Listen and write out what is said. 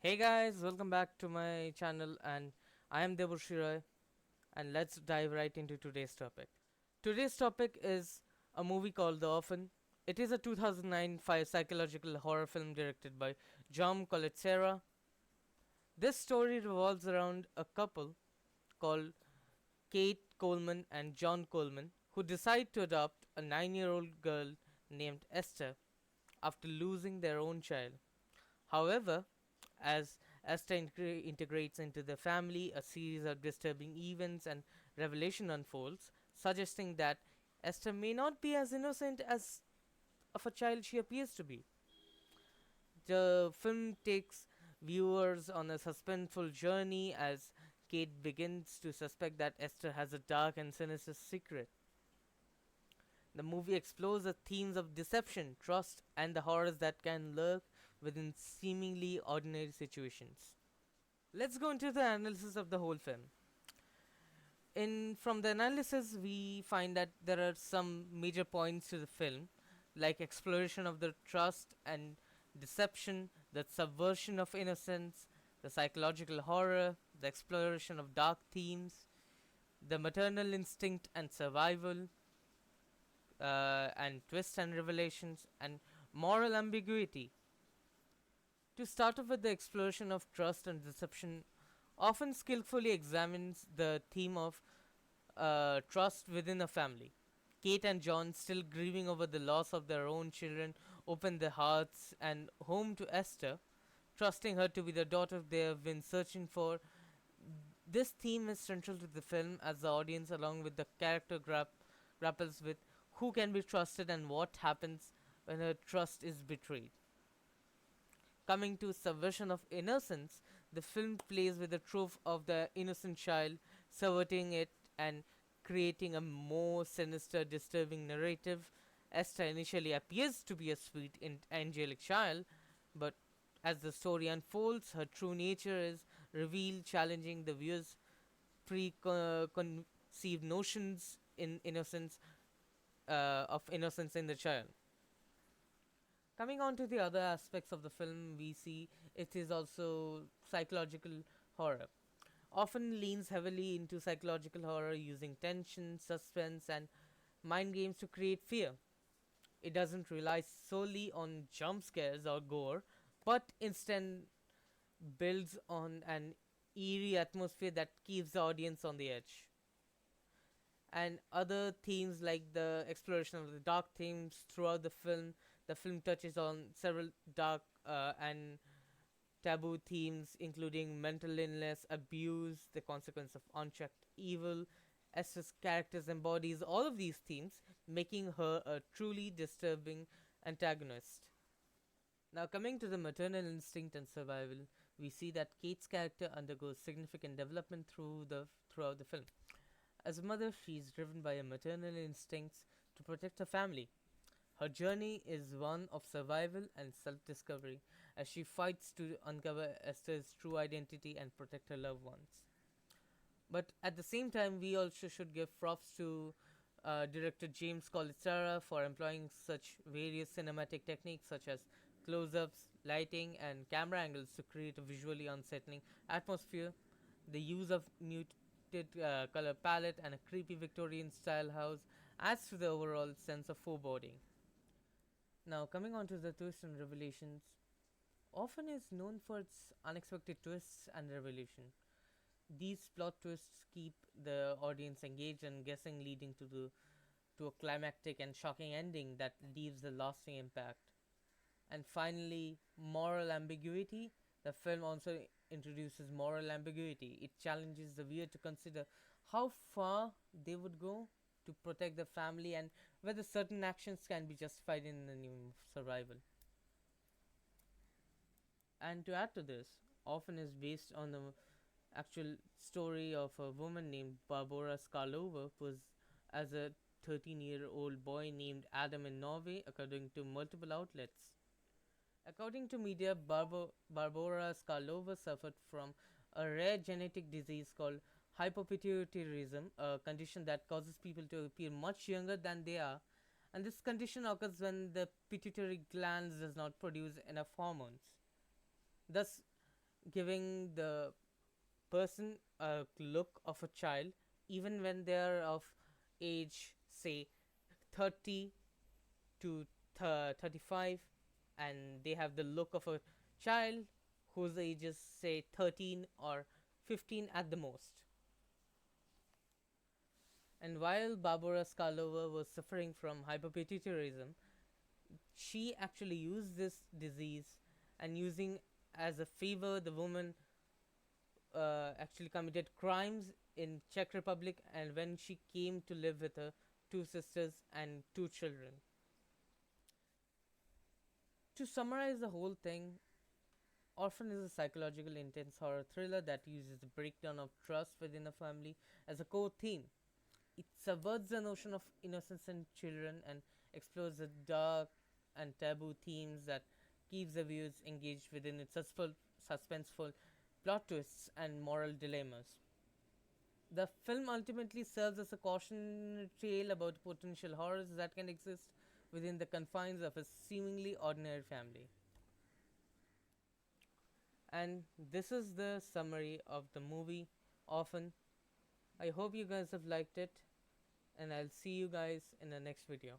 Hey guys, welcome back to my channel and I am Devushi Roy and let's dive right into today's topic. Today's topic is a movie called The Orphan. It is a 2009 psychological horror film directed by John Collet-Serra. This story revolves around a couple called Kate Coleman and John Coleman who decide to adopt a 9-year-old girl named Esther after losing their own child. However, as Esther integrates into the family, a series of disturbing events and revelation unfolds, suggesting that Esther may not be as innocent as of a child she appears to be. The film takes viewers on a suspenseful journey as Kate begins to suspect that Esther has a dark and sinister secret. The movie explores the themes of deception, trust, and the horrors that can lurk within seemingly ordinary situations. Let's go into the analysis of the whole film. In from the analysis, we find that there are some major points to the film, like exploration of the trust and deception, the subversion of innocence, the psychological horror, the exploration of dark themes, the maternal instinct and survival, and twists and revelations, and moral ambiguity. To start off with, the exploration of trust and deception often skillfully examines the theme of trust within a family. Kate and John, still grieving over the loss of their own children, open their hearts and home to Esther, trusting her to be the daughter they have been searching for. This theme is central to the film as the audience, along with the character, grapples with who can be trusted and what happens when her trust is betrayed. Coming to subversion of innocence, the film plays with the trope of the innocent child, subverting it and creating a more sinister, disturbing narrative. Esther initially appears to be a sweet and angelic child, but as the story unfolds, her true nature is revealed, challenging the viewer's preconceived notions of innocence in the child. Coming on to the other aspects of the film, we see it is also psychological horror. Often leans heavily into psychological horror using tension, suspense, and mind games to create fear. It doesn't rely solely on jump scares or gore, but instead builds on an eerie atmosphere that keeps the audience on the edge. And other themes like the exploration of the dark themes throughout the film. The film touches on several dark and taboo themes, including mental illness, abuse, the consequence of unchecked evil. Esther's characters embodies all of these themes, making her a truly disturbing antagonist. Now, coming to the maternal instinct and survival, we see that Kate's character undergoes significant development throughout the film. As a mother, she is driven by her maternal instincts to protect her family. Her journey is one of survival and self discovery as she fights to uncover Esther's true identity and protect her loved ones. But at the same time, we also should give props to director James Collet-Serra for employing such various cinematic techniques such as close ups, lighting, and camera angles to create a visually unsettling atmosphere. The use of muted color palette and a creepy Victorian style house adds to the overall sense of foreboding. Now, coming on to the twists and revelations, often is known for its unexpected twists and revelation. These plot twists keep the audience engaged and guessing, leading to a climactic and shocking ending that leaves a lasting impact. And finally, moral ambiguity. The film also introduces moral ambiguity. It challenges the viewer to consider how far they would go to protect the family and whether certain actions can be justified in the name of survival. And to add to this, often is based on the actual story of a woman named Barbara Skarlova, who was as a 13-year-old boy named Adam in Norway, according to multiple outlets. According to media, Barbara Skarlova suffered from a rare genetic disease called hypopituitarism, a condition that causes people to appear much younger than they are. And this condition occurs when the pituitary gland does not produce enough hormones. Thus, giving the person a look of a child even when they are of age, say 30 to 35, and they have the look of a child whose age is, say, 13 or 15 at the most. And while Barbara Skarlova was suffering from hyperpituitarism, she actually used this disease, and using as a favor, the woman actually committed crimes in Czech Republic, and when she came to live with her two sisters and two children. To summarize the whole thing, Orphan is a psychological intense horror thriller that uses the breakdown of trust within a family as a core theme. It subverts the notion of innocence in children and explores the dark and taboo themes that keeps the viewers engaged within its suspenseful plot twists and moral dilemmas. The film ultimately serves as a cautionary tale about potential horrors that can exist within the confines of a seemingly ordinary family. And this is the summary of the movie Orphan. I hope you guys have liked it, and I'll see you guys in the next video.